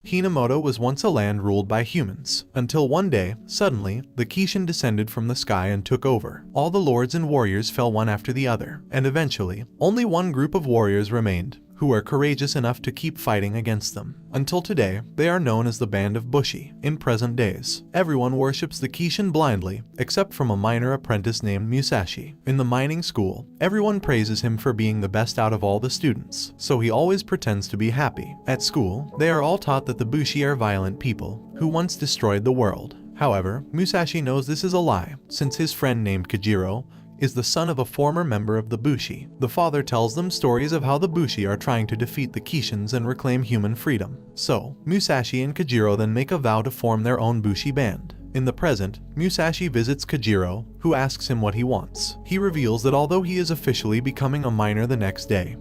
Hinamoto was once a land ruled by humans, until one day, suddenly, the Kishin descended from the sky and took over. All the lords and warriors fell one after the other, and eventually, only one group of warriors remained, who were courageous enough to keep fighting against them. Until today, they are known as the Band of Bushi. In present days, everyone worships the Kishin blindly, except from a minor apprentice named Musashi. In the mining school, everyone praises him for being the best out of all the students, so he always pretends to be happy. At school, they are all taught that the Bushi are violent people, who once destroyed the world. However, Musashi knows this is a lie, since his friend named Kajiro is the son of a former member of the Bushi. The father tells them stories of how the Bushi are trying to defeat the Kishins and reclaim human freedom. So, Musashi and Kajiro then make a vow to form their own Bushi band. In the present, Musashi visits Kajiro, who asks him what he wants. He reveals that although he is officially becoming a miner the next day,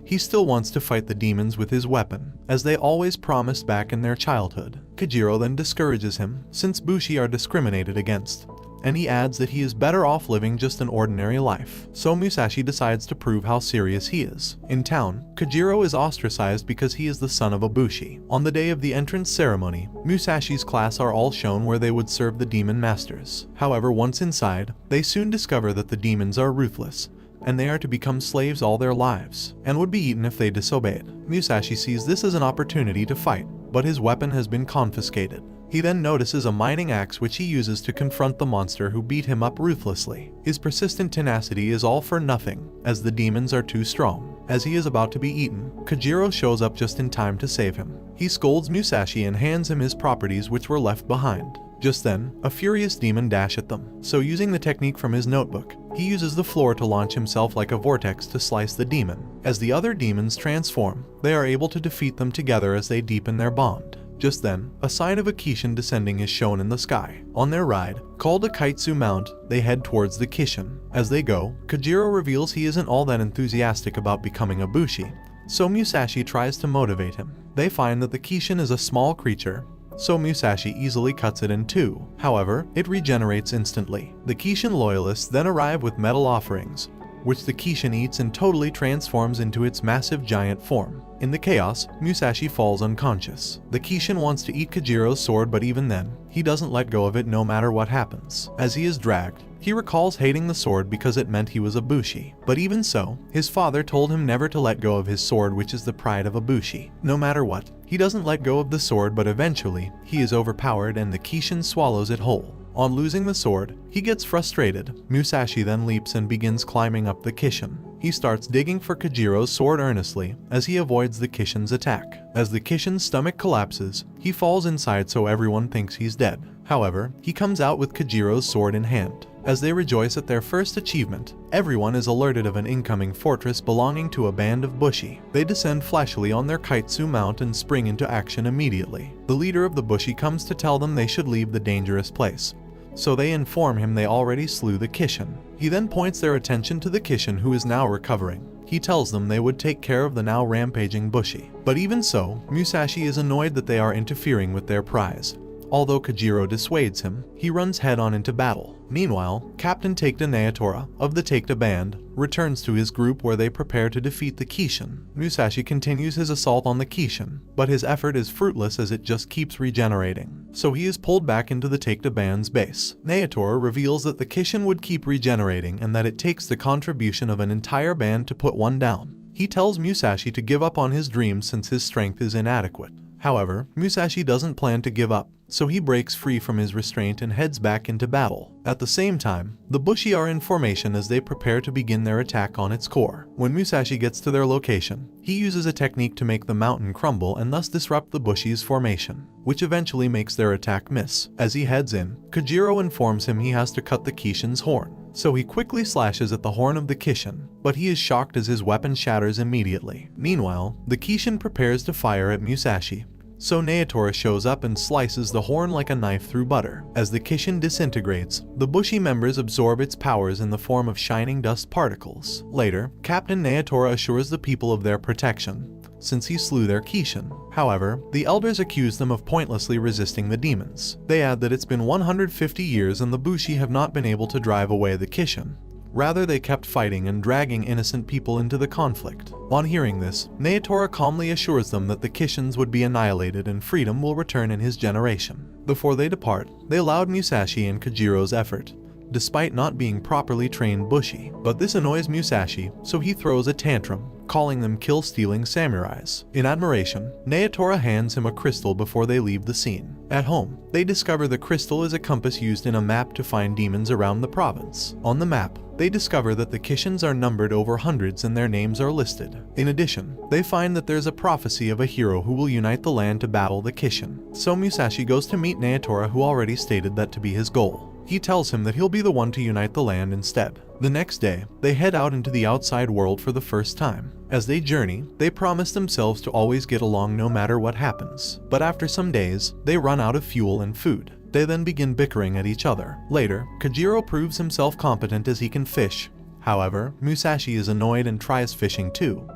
he still wants to fight the demons with his weapon, as they always promised back in their childhood. Kajiro then discourages him, since Bushi are discriminated against, and he adds that he is better off living just an ordinary life. So Musashi decides to prove how serious he is. In town, Kajiro is ostracized because he is the son of a Bushi. On the day of the entrance ceremony, Musashi's class are all shown where they would serve the demon masters. However, once inside, they soon discover that the demons are ruthless, and they are to become slaves all their lives, and would be eaten if they disobeyed. Musashi sees this as an opportunity to fight, but his weapon has been confiscated. He then notices a mining axe which he uses to confront the monster who beat him up ruthlessly. His persistent tenacity is all for nothing, as the demons are too strong. As he is about to be eaten, Kajiro shows up just in time to save him. He scolds Musashi and hands him his properties which were left behind. Just then, a furious demon dashes at them, so using the technique from his notebook, he uses the floor to launch himself like a vortex to slice the demon. As the other demons transform, they are able to defeat them together as they deepen their bond. Just then, a sign of a Kishin descending is shown in the sky. On their ride, called a Kaitsu Mount, they head towards the Kishin. As they go, Kajiro reveals he isn't all that enthusiastic about becoming a Bushi, so Musashi tries to motivate him. They find that the Kishin is a small creature, so Musashi easily cuts it in two. However, it regenerates instantly. The Kishin loyalists then arrive with metal offerings, which the Kishin eats and totally transforms into its massive giant form. In the chaos, Musashi falls unconscious. The Kishin wants to eat Kajiro's sword, but even then, he doesn't let go of it no matter what happens. As he is dragged, he recalls hating the sword because it meant he was a Bushi. But even so, his father told him never to let go of his sword, which is the pride of a Bushi. No matter what, he doesn't let go of the sword, but eventually, he is overpowered and the Kishin swallows it whole. On losing the sword, he gets frustrated. Musashi then leaps and begins climbing up the Kishin. He starts digging for Kajiro's sword earnestly, as he avoids the Kishin's attack. As the Kishin's stomach collapses, he falls inside so everyone thinks he's dead. However, he comes out with Kajiro's sword in hand. As they rejoice at their first achievement, everyone is alerted of an incoming fortress belonging to a band of Bushi. They descend flashily on their Kaitsu Mount and spring into action immediately. The leader of the Bushi comes to tell them they should leave the dangerous place, so they inform him they already slew the Kishin. He then points their attention to the Kishin, who is now recovering. He tells them they would take care of the now rampaging Bushi. But even so, Musashi is annoyed that they are interfering with their prize. Although Kajiro dissuades him, he runs head-on into battle. Meanwhile, Captain Takeda Naotora, of the Takeda Band, returns to his group where they prepare to defeat the Kishin. Musashi continues his assault on the Kishin, but his effort is fruitless as it just keeps regenerating. So he is pulled back into the Takeda Band's base. Naotora reveals that the Kishin would keep regenerating and that it takes the contribution of an entire band to put one down. He tells Musashi to give up on his dreams since his strength is inadequate. However, Musashi doesn't plan to give up, so he breaks free from his restraint and heads back into battle. At the same time, the Bushi are in formation as they prepare to begin their attack on its core. When Musashi gets to their location, he uses a technique to make the mountain crumble and thus disrupt the Bushi's formation, which eventually makes their attack miss. As he heads in, Kajiro informs him he has to cut the Kishin's horn. So he quickly slashes at the horn of the Kishin, but he is shocked as his weapon shatters immediately. Meanwhile, the Kishin prepares to fire at Musashi, so Naotora shows up and slices the horn like a knife through butter. As the Kishin disintegrates, the Bushi members absorb its powers in the form of shining dust particles. Later, Captain Naotora assures the people of their protection, since he slew their Kishin. However, the elders accuse them of pointlessly resisting the demons. They add that it's been 150 years and the Bushi have not been able to drive away the Kishin, Rather, they kept fighting and dragging innocent people into the conflict. On hearing this, Naotora calmly assures them that the Kishins would be annihilated and freedom will return in his generation. Before they depart, they laud Musashi and Kojiro's effort, despite not being properly trained Bushi. But this annoys Musashi, so he throws a tantrum, calling them kill-stealing samurais. In admiration, Naotora hands him a crystal before they leave the scene. At home, they discover the crystal is a compass used in a map to find demons around the province. On the map, they discover that the Kishins are numbered over hundreds and their names are listed. In addition, they find that there's a prophecy of a hero who will unite the land to battle the Kishin. So Musashi goes to meet Naotora, who already stated that to be his goal. He tells him that he'll be the one to unite the land instead. The next day, they head out into the outside world for the first time. As they journey, they promise themselves to always get along no matter what happens. But after some days, they run out of fuel and food. They then begin bickering at each other. Later, Kojiro proves himself competent as he can fish. However, Musashi is annoyed and tries fishing too,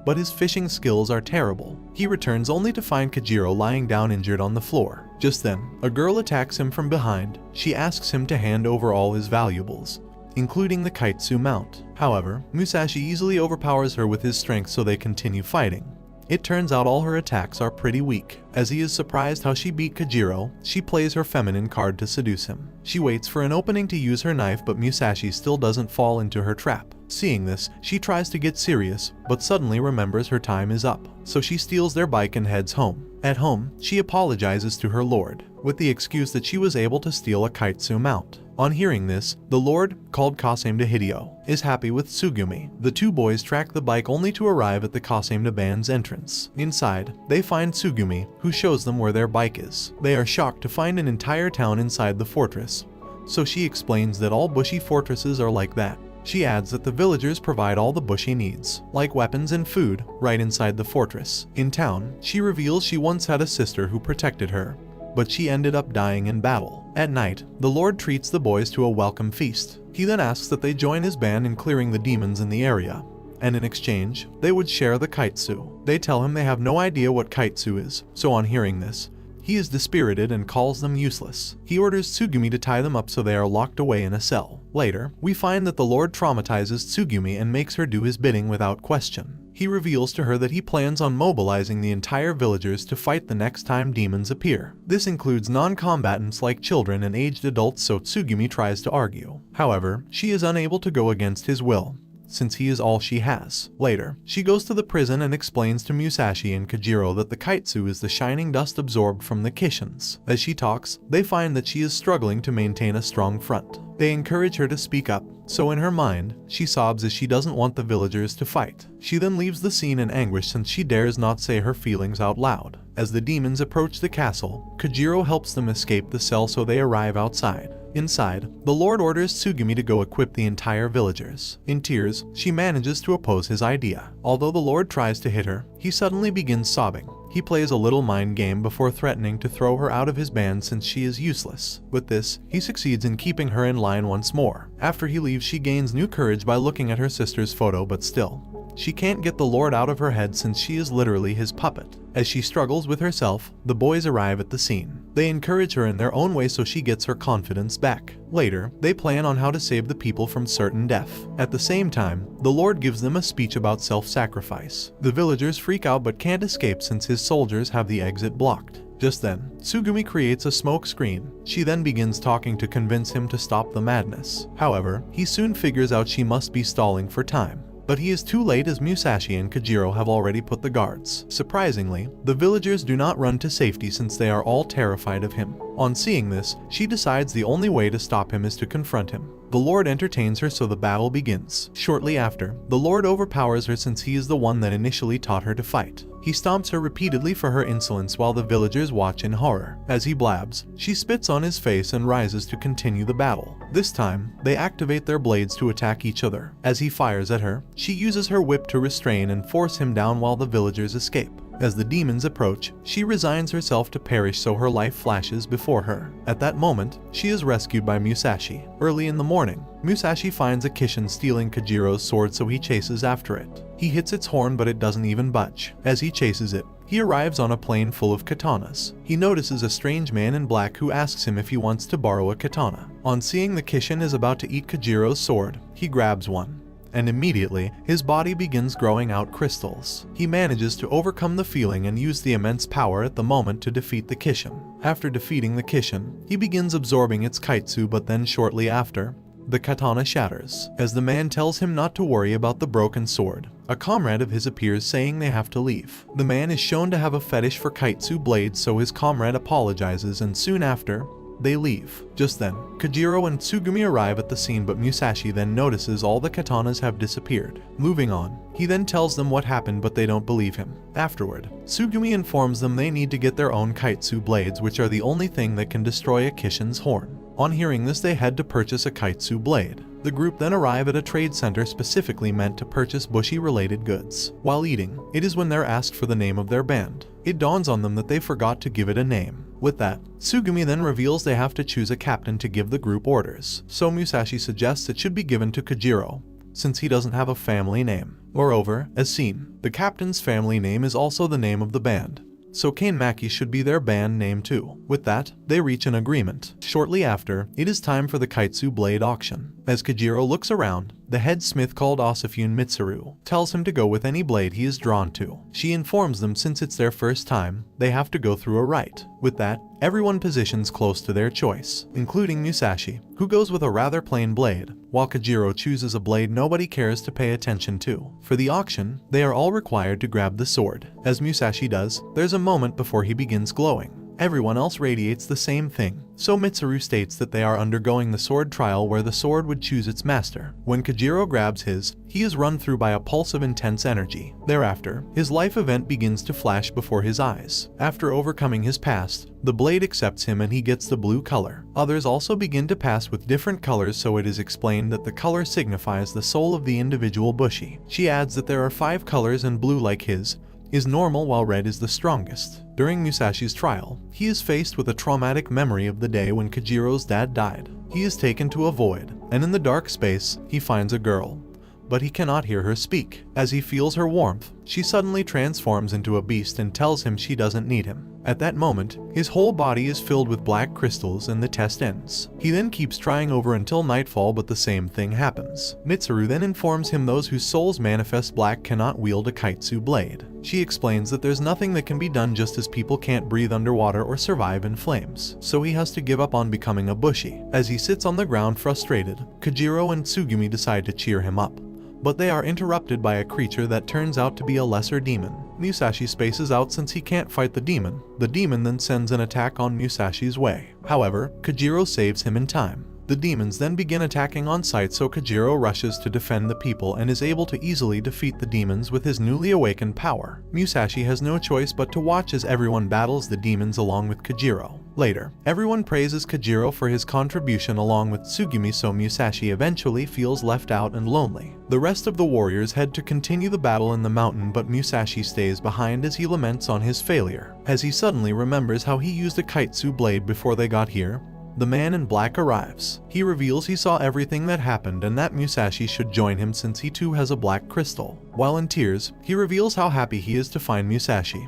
but his fishing skills are terrible. He returns only to find Kojiro lying down injured on the floor. Just then, a girl attacks him from behind. She asks him to hand over all his valuables, including the Kaitsu mount. However, Musashi easily overpowers her with his strength, so they continue fighting. It turns out all her attacks are pretty weak. As he is surprised how she beat Kojiro, she plays her feminine card to seduce him. She waits for an opening to use her knife, but Musashi still doesn't fall into her trap. Seeing this, she tries to get serious, but suddenly remembers her time is up. So she steals their bike and heads home. At home, she apologizes to her lord, with the excuse that she was able to steal a Kaitsu mount. On hearing this, the lord, called Kasemda Hideo, is happy with Tsugumi. The two boys track the bike only to arrive at the Kasemda band's entrance. Inside, they find Tsugumi, who shows them where their bike is. They are shocked to find an entire town inside the fortress, so she explains that all Bushi fortresses are like that. She adds that the villagers provide all the Bushi needs, like weapons and food, right inside the fortress. In town, she reveals she once had a sister who protected her, but she ended up dying in battle. At night, the lord treats the boys to a welcome feast. He then asks that they join his band in clearing the demons in the area, and in exchange, they would share the Kaitsu. They tell him they have no idea what Kaitsu is, so on hearing this, he is dispirited and calls them useless. He orders Tsugumi to tie them up so they are locked away in a cell. Later, we find that the lord traumatizes Tsugumi and makes her do his bidding without question. He reveals to her that he plans on mobilizing the entire villagers to fight the next time demons appear. This includes non-combatants like children and aged adults, so Tsugumi tries to argue. However, she is unable to go against his will, since he is all she has. Later, she goes to the prison and explains to Musashi and Kojiro that the Kaitsu is the shining dust absorbed from the Kishins. As she talks, they find that she is struggling to maintain a strong front. They encourage her to speak up, so in her mind, she sobs as she doesn't want the villagers to fight. She then leaves the scene in anguish since she dares not say her feelings out loud. As the demons approach the castle, Kojiro helps them escape the cell, so they arrive outside. Inside, the lord orders Tsugumi to go equip the entire villagers. In tears, she manages to oppose his idea. Although the lord tries to hit her, he suddenly begins sobbing. He plays a little mind game before threatening to throw her out of his band since she is useless. With this, he succeeds in keeping her in line once more. After he leaves, she gains new courage by looking at her sister's photo, but still, she can't get the lord out of her head since she is literally his puppet. As she struggles with herself, the boys arrive at the scene. They encourage her in their own way so she gets her confidence back. Later, they plan on how to save the people from certain death. At the same time, the lord gives them a speech about self-sacrifice. The villagers freak out but can't escape since his soldiers have the exit blocked. Just then, Tsugumi creates a smoke screen. She then begins talking to convince him to stop the madness. However, he soon figures out she must be stalling for time. But he is too late as Musashi and Kojiro have already put the guards. Surprisingly, the villagers do not run to safety since they are all terrified of him. On seeing this, she decides the only way to stop him is to confront him. The lord entertains her, so the battle begins. Shortly after, the lord overpowers her since he is the one that initially taught her to fight. He stomps her repeatedly for her insolence while the villagers watch in horror. As he blabs, she spits on his face and rises to continue the battle. This time, they activate their blades to attack each other. As he fires at her, she uses her whip to restrain and force him down while the villagers escape. As the demons approach, she resigns herself to perish so her life flashes before her. At that moment, she is rescued by Musashi. Early in the morning, Musashi finds a Kishin stealing Kajiro's sword, so he chases after it. He hits its horn but it doesn't even budge. As he chases it, he arrives on a plain full of katanas. He notices a strange man in black who asks him if he wants to borrow a katana. On seeing the Kishin is about to eat Kajiro's sword, he grabs one, and immediately his body begins growing out crystals. He manages to overcome the feeling and use the immense power at the moment to defeat the Kishin. After defeating the Kishin, he begins absorbing its kaitsu, but then shortly after, the katana shatters. As the man tells him not to worry about the broken sword, a comrade of his appears saying they have to leave. The man is shown to have a fetish for kaitsu blades, so his comrade apologizes and soon after, they leave. Just then, Kajiro and Tsugumi arrive at the scene, but Musashi then notices all the katanas have disappeared. Moving on, he then tells them what happened, but they don't believe him. Afterward, Tsugumi informs them they need to get their own kaitsu blades, which are the only thing that can destroy a Kishin's horn. On hearing this, they head to purchase a kaitsu blade. The group then arrive at a trade center specifically meant to purchase Bushi-related goods. While eating, it is when they're asked for the name of their band. It dawns on them that they forgot to give it a name. With that, Tsugumi then reveals they have to choose a captain to give the group orders, so Musashi suggests it should be given to Kajiro, since he doesn't have a family name. Moreover, as seen, the captain's family name is also the name of the band, so Kainmaki should be their band name too. With that, they reach an agreement. Shortly after, it is time for the kaitsu blade auction. As Kajiro looks around, the head smith called Osifune Mitsuru tells him to go with any blade he is drawn to. She informs them since it's their first time, they have to go through a rite. With that, everyone positions close to their choice, including Musashi, who goes with a rather plain blade, while Kajiro chooses a blade nobody cares to pay attention to. For the auction, they are all required to grab the sword. As Musashi does, there's a moment before he begins glowing. Everyone else radiates the same thing, so Mitsuru states that they are undergoing the sword trial where the sword would choose its master. When Kajiro grabs his, he is run through by a pulse of intense energy. Thereafter, his life event begins to flash before his eyes. After overcoming his past, the blade accepts him and he gets the blue color. Others also begin to pass with different colors, so it is explained that the color signifies the soul of the individual Bushi. She adds that there are 5 colors and blue, like his, is normal while red is the strongest. During Musashi's trial, he is faced with a traumatic memory of the day when Kajiro's dad died. He is taken to a void, and in the dark space, he finds a girl, but he cannot hear her speak. As he feels her warmth, she suddenly transforms into a beast and tells him she doesn't need him. At that moment, his whole body is filled with black crystals and the test ends. He then keeps trying over until nightfall, but the same thing happens. Mitsuru then informs him those whose souls manifest black cannot wield a kaitsu blade. She explains that there's nothing that can be done, just as people can't breathe underwater or survive in flames, so he has to give up on becoming a Bushi. As he sits on the ground frustrated, Kajiro and Tsugumi decide to cheer him up, but they are interrupted by a creature that turns out to be a lesser demon. Musashi spaces out since he can't fight the demon. The demon then sends an attack on Musashi's way. However, Kajiro saves him in time. The demons then begin attacking on sight, so Kajiro rushes to defend the people and is able to easily defeat the demons with his newly awakened power. Musashi has no choice but to watch as everyone battles the demons along with Kajiro. Later, everyone praises Kajiro for his contribution along with Tsugumi, so Musashi eventually feels left out and lonely. The rest of the warriors head to continue the battle in the mountain, but Musashi stays behind as he laments on his failure. As he suddenly remembers how he used a kaitsu blade before they got here, the man in black arrives. He reveals he saw everything that happened and that Musashi should join him since he too has a black crystal. While in tears, he reveals how happy he is to find Musashi,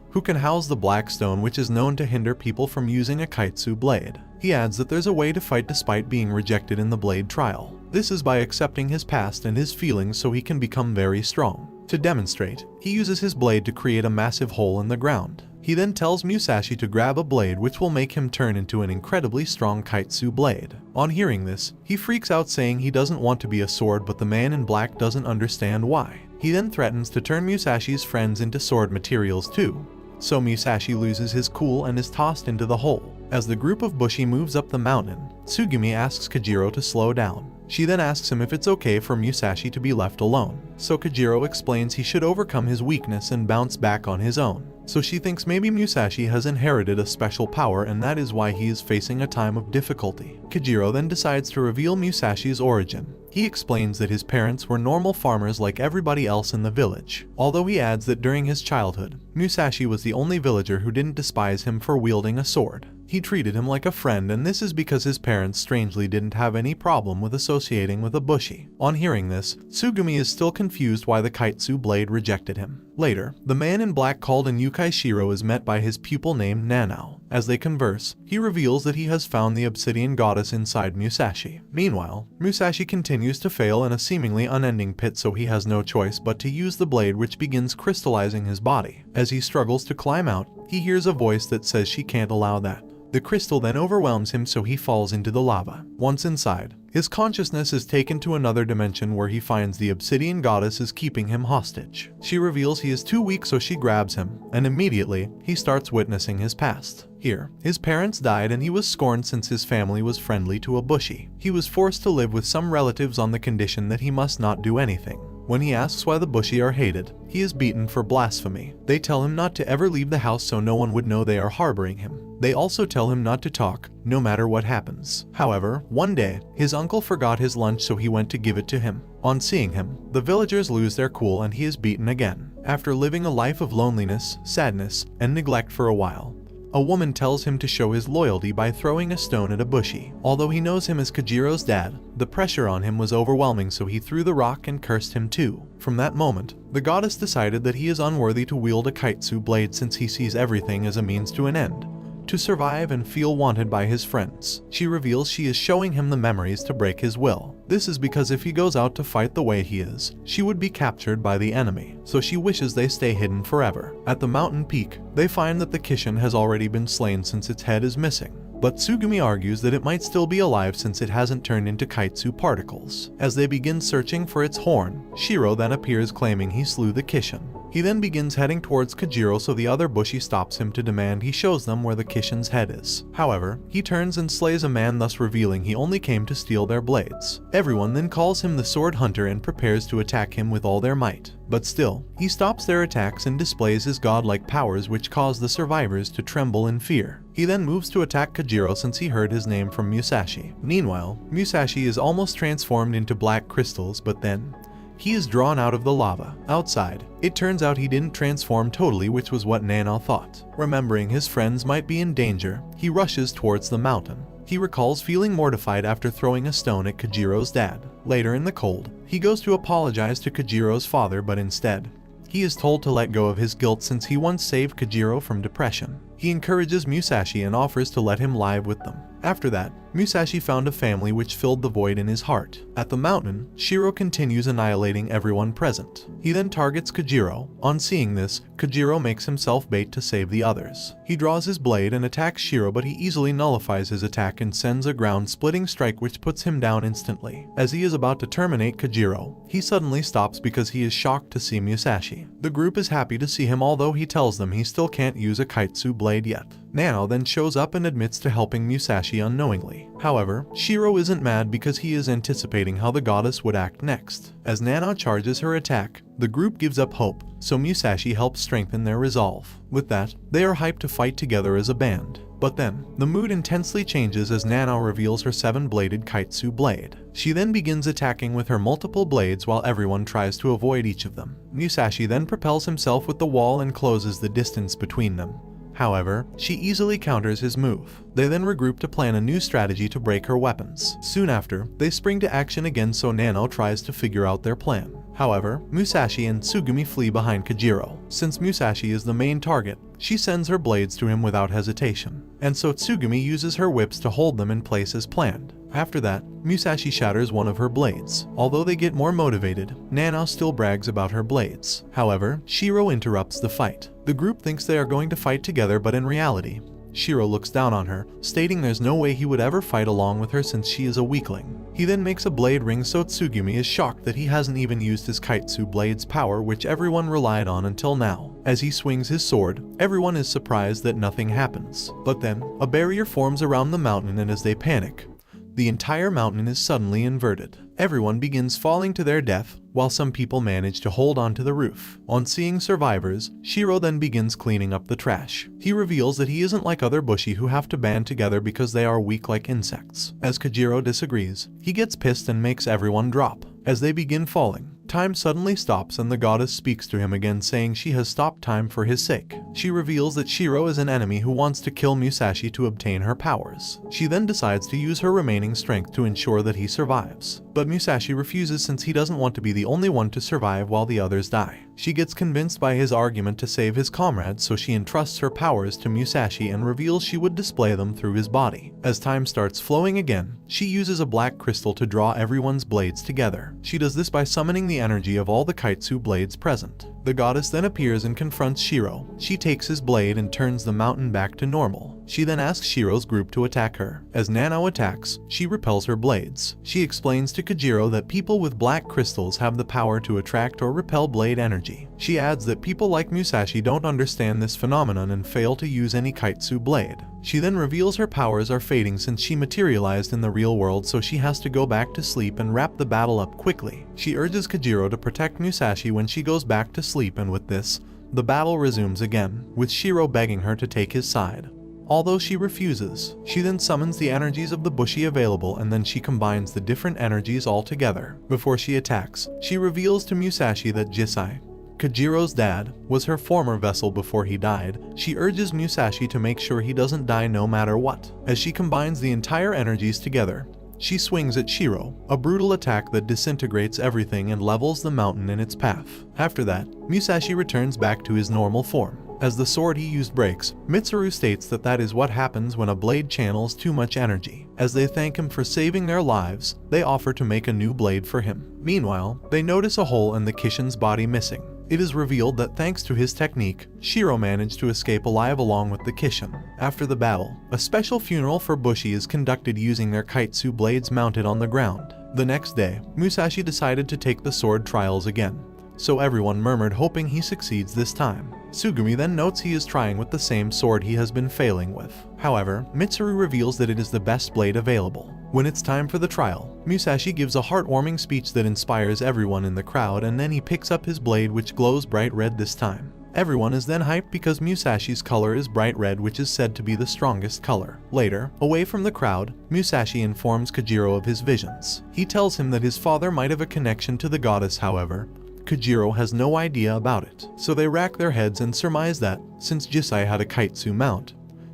who can house the black stone, which is known to hinder people from using a kaitsu blade. He adds that there's a way to fight despite being rejected in the blade trial. This is by accepting his past and his feelings so he can become very strong. To demonstrate, he uses his blade to create a massive hole in the ground. He then tells Musashi to grab a blade which will make him turn into an incredibly strong kaitsu blade. On hearing this, he freaks out saying he doesn't want to be a sword, but the man in black doesn't understand why. He then threatens to turn Musashi's friends into sword materials too, so Musashi loses his cool and is tossed into the hole. As the group of Bushi moves up the mountain, Tsugumi asks Kajiro to slow down. She then asks him if it's okay for Musashi to be left alone, so Kajiro explains he should overcome his weakness and bounce back on his own. So she thinks maybe Musashi has inherited a special power and that is why he is facing a time of difficulty. Kajiro then decides to reveal Musashi's origin. He explains that his parents were normal farmers like everybody else in the village, although he adds that during his childhood, Musashi was the only villager who didn't despise him for wielding a sword. He treated him like a friend, and this is because his parents strangely didn't have any problem with associating with a bushi. On hearing this, Tsugumi is still confused why the Kaitsu blade rejected him. Later, the man in black called in Yukai Shiro is met by his pupil named Nanao. As they converse, he reveals that he has found the obsidian goddess inside Musashi. Meanwhile, Musashi continues to fail in a seemingly unending pit, so he has no choice but to use the blade, which begins crystallizing his body. As he struggles to climb out, he hears a voice that says she can't allow that. The crystal then overwhelms him, so he falls into the lava. Once inside, his consciousness is taken to another dimension where he finds the obsidian goddess is keeping him hostage. She reveals he is too weak, so she grabs him, and immediately, he starts witnessing his past. Here, his parents died and he was scorned since his family was friendly to a bushi. He was forced to live with some relatives on the condition that he must not do anything. When he asks why the bushi are hated, he is beaten for blasphemy. They tell him not to ever leave the house so no one would know they are harboring him. They also tell him not to talk, no matter what happens. However, one day, his uncle forgot his lunch, so he went to give it to him. On seeing him, the villagers lose their cool and he is beaten again. After living a life of loneliness, sadness, and neglect for a while, a woman tells him to show his loyalty by throwing a stone at a bushi. Although he knows him as Kajiro's dad, the pressure on him was overwhelming, so he threw the rock and cursed him too. From that moment, the goddess decided that he is unworthy to wield a Kaitsu blade since he sees everything as a means to an end. To survive and feel wanted by his friends, she reveals she is showing him the memories to break his will. This is because if he goes out to fight the way he is, she would be captured by the enemy, so she wishes they stay hidden forever. At the mountain peak, they find that the Kishin has already been slain since its head is missing. But Tsugumi argues that it might still be alive since it hasn't turned into Kaitsu particles. As they begin searching for its horn, Shiro then appears claiming he slew the Kishin. He then begins heading towards Kajiro, so the other bushi stops him to demand he shows them where the Kishin's head is. However, he turns and slays a man, thus revealing he only came to steal their blades. Everyone then calls him the sword hunter and prepares to attack him with all their might. But still, he stops their attacks and displays his godlike powers, which cause the survivors to tremble in fear. He then moves to attack Kajiro since he heard his name from Musashi. Meanwhile, Musashi is almost transformed into black crystals, but then he is drawn out of the lava. Outside, it turns out he didn't transform totally, which was what Nanao thought. Remembering his friends might be in danger, he rushes towards the mountain. He recalls feeling mortified after throwing a stone at Kajiro's dad. Later in the cold, he goes to apologize to Kajiro's father, but instead, he is told to let go of his guilt since he once saved Kajiro from depression. He encourages Musashi and offers to let him live with them. After that, Musashi found a family which filled the void in his heart. At the mountain, Shiro continues annihilating everyone present. He then targets Kajiro. On seeing this, Kajiro makes himself bait to save the others. He draws his blade and attacks Shiro, but he easily nullifies his attack and sends a ground-splitting strike which puts him down instantly. As he is about to terminate Kajiro, he suddenly stops because he is shocked to see Musashi. The group is happy to see him, although he tells them he still can't use a Kaitsu blade yet. Nanao then shows up and admits to helping Musashi unknowingly. However, Shiro isn't mad because he is anticipating how the goddess would act next. As Nanao charges her attack, the group gives up hope, so Musashi helps strengthen their resolve. With that, they are hyped to fight together as a band. But then, the mood intensely changes as Nanao reveals her 7-bladed Kaitsu blade. She then begins attacking with her multiple blades while everyone tries to avoid each of them. Musashi then propels himself with the wall and closes the distance between them. However, she easily counters his move. They then regroup to plan a new strategy to break her weapons. Soon after, they spring to action again, so Nanao tries to figure out their plan. However, Musashi and Tsugumi flee behind Kajiro. Since Musashi is the main target, she sends her blades to him without hesitation, and so Tsugumi uses her whips to hold them in place as planned. After that, Musashi shatters one of her blades. Although they get more motivated, Nanao still brags about her blades. However, Shiro interrupts the fight. The group thinks they are going to fight together, but in reality, Shiro looks down on her, stating there's no way he would ever fight along with her since she is a weakling. He then makes a blade ring, so Tsugumi is shocked that he hasn't even used his Kaitsu blade's power, which everyone relied on until now. As he swings his sword, everyone is surprised that nothing happens. But then, a barrier forms around the mountain, and as they panic, the entire mountain is suddenly inverted. Everyone begins falling to their death, while some people manage to hold onto the roof. On seeing survivors, Shiro then begins cleaning up the trash. He reveals that he isn't like other bushi who have to band together because they are weak like insects. As Kajiro disagrees, he gets pissed and makes everyone drop. As they begin falling, time suddenly stops and the goddess speaks to him again, saying she has stopped time for his sake. She reveals that Shiro is an enemy who wants to kill Musashi to obtain her powers. She then decides to use her remaining strength to ensure that he survives. But Musashi refuses since he doesn't want to be the only one to survive while the others die. She gets convinced by his argument to save his comrades, so she entrusts her powers to Musashi and reveals she would display them through his body. As time starts flowing again, she uses a black crystal to draw everyone's blades together. She does this by summoning the energy of all the Kaitsu blades present. The goddess then appears and confronts Shiro. She takes his blade and turns the mountain back to normal. She then asks Shiro's group to attack her. As Nanao attacks, she repels her blades. She explains to Kojiro that people with black crystals have the power to attract or repel blade energy. She adds that people like Musashi don't understand this phenomenon and fail to use any Kaitsu blade. She then reveals her powers are fading since she materialized in the real world, so she has to go back to sleep and wrap the battle up quickly. She urges Kojiro to protect Musashi when she goes back to sleep, and with this, the battle resumes again, with Shiro begging her to take his side. Although she refuses, she then summons the energies of the Bushi available, and then she combines the different energies all together. Before she attacks, she reveals to Musashi that Jisai, Kojiro's dad, was her former vessel before he died. She urges Musashi to make sure he doesn't die no matter what. As she combines the entire energies together, she swings at Shiro, a brutal attack that disintegrates everything and levels the mountain in its path. After that, Musashi returns back to his normal form. As the sword he used breaks, Mitsuru states that that is what happens when a blade channels too much energy. As they thank him for saving their lives, they offer to make a new blade for him. Meanwhile, they notice a hole in the Kishin's body missing. It is revealed that thanks to his technique, Shiro managed to escape alive along with the Kishin. After the battle, a special funeral for Bushi is conducted using their Kaitsu blades mounted on the ground. The next day, Musashi decided to take the sword trials again, so everyone murmured, hoping he succeeds this time. Tsugumi then notes he is trying with the same sword he has been failing with. However, Mitsuru reveals that it is the best blade available. When it's time for the trial, Musashi gives a heartwarming speech that inspires everyone in the crowd, and then he picks up his blade, which glows bright red this time. Everyone is then hyped because Musashi's color is bright red, which is said to be the strongest color. Later, away from the crowd, Musashi informs Kojiro of his visions. He tells him that his father might have a connection to the goddess, however, Kojiro has no idea about it. So they rack their heads and surmise that, since Jisai had a Kaitsu mount,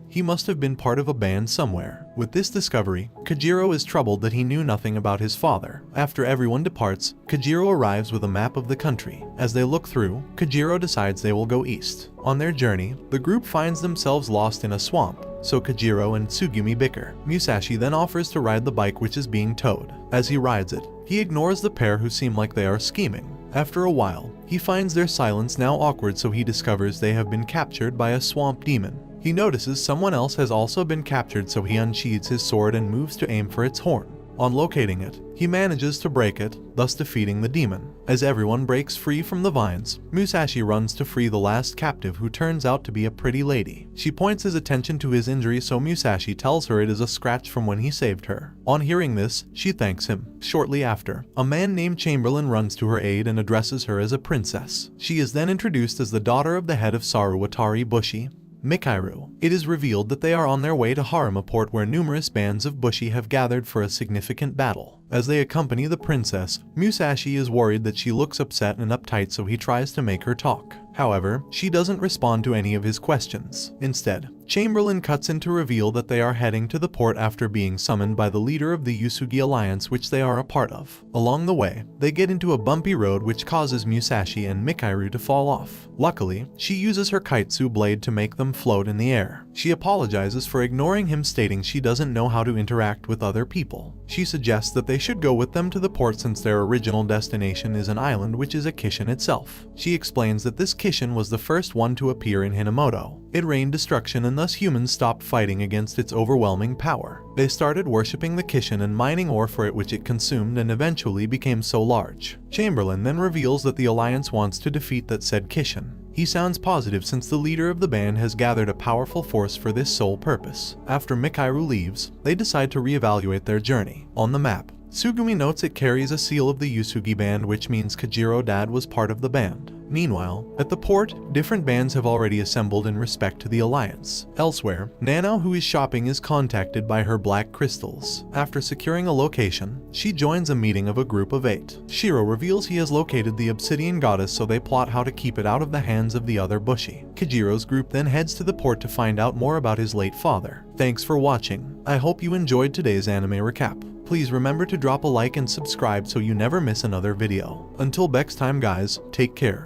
he must have been part of a band somewhere. With this discovery, Kojiro is troubled that he knew nothing about his father. After everyone departs, Kojiro arrives with a map of the country. As they look through, Kojiro decides they will go east. On their journey, the group finds themselves lost in a swamp, so Kojiro and Tsugumi bicker. Musashi then offers to ride the bike which is being towed. As he rides it, he ignores the pair who seem like they are scheming. After a while, he finds their silence now awkward, so he discovers they have been captured by a swamp demon. He notices someone else has also been captured, so he unsheathes his sword and moves to aim for its horn. On locating it, he manages to break it, thus defeating the demon. As everyone breaks free from the vines, Musashi runs to free the last captive, who turns out to be a pretty lady. She points his attention to his injury, so Musashi tells her it is a scratch from when he saved her. On hearing this, she thanks him. Shortly after, a man named Chamberlain runs to her aid and addresses her as a princess. She is then introduced as the daughter of the head of Saruwatari Bushi, Mikairu. It is revealed that they are on their way to Harima port, where numerous bands of Bushi have gathered for a significant battle. As they accompany the princess, Musashi is worried that she looks upset and uptight, so he tries to make her talk. However, she doesn't respond to any of his questions. Instead, Chamberlain cuts in to reveal that they are heading to the port after being summoned by the leader of the Yusugi Alliance, which they are a part of. Along the way, they get into a bumpy road which causes Musashi and Mikairu to fall off. Luckily, she uses her Kaitsu blade to make them float in the air. She apologizes for ignoring him, stating she doesn't know how to interact with other people. She suggests that they should go with them to the port since their original destination is an island which is a Kishin itself. She explains that this Kishin was the first one to appear in Hinamoto. It rained destruction, and thus humans stopped fighting against its overwhelming power. They started worshipping the Kishin and mining ore for it, which it consumed and eventually became so large. Chamberlain then reveals that the Alliance wants to defeat that said Kishin. He sounds positive since the leader of the band has gathered a powerful force for this sole purpose. After Mikairu leaves, they decide to reevaluate their journey. On the map, Tsugumi notes it carries a seal of the Yusugi band, which means Kojiro Dad was part of the band. Meanwhile, at the port, different bands have already assembled in respect to the alliance. Elsewhere, Nano, who is shopping, is contacted by her black crystals. After securing a location, she joins a meeting of a group of 8. Shiro reveals he has located the obsidian goddess, so they plot how to keep it out of the hands of the other Bushi. Kijiro's group then heads to the port to find out more about his late father. Thanks for watching. I hope you enjoyed today's anime recap. Please remember to drop a like and subscribe so you never miss another video. Until next time guys, take care.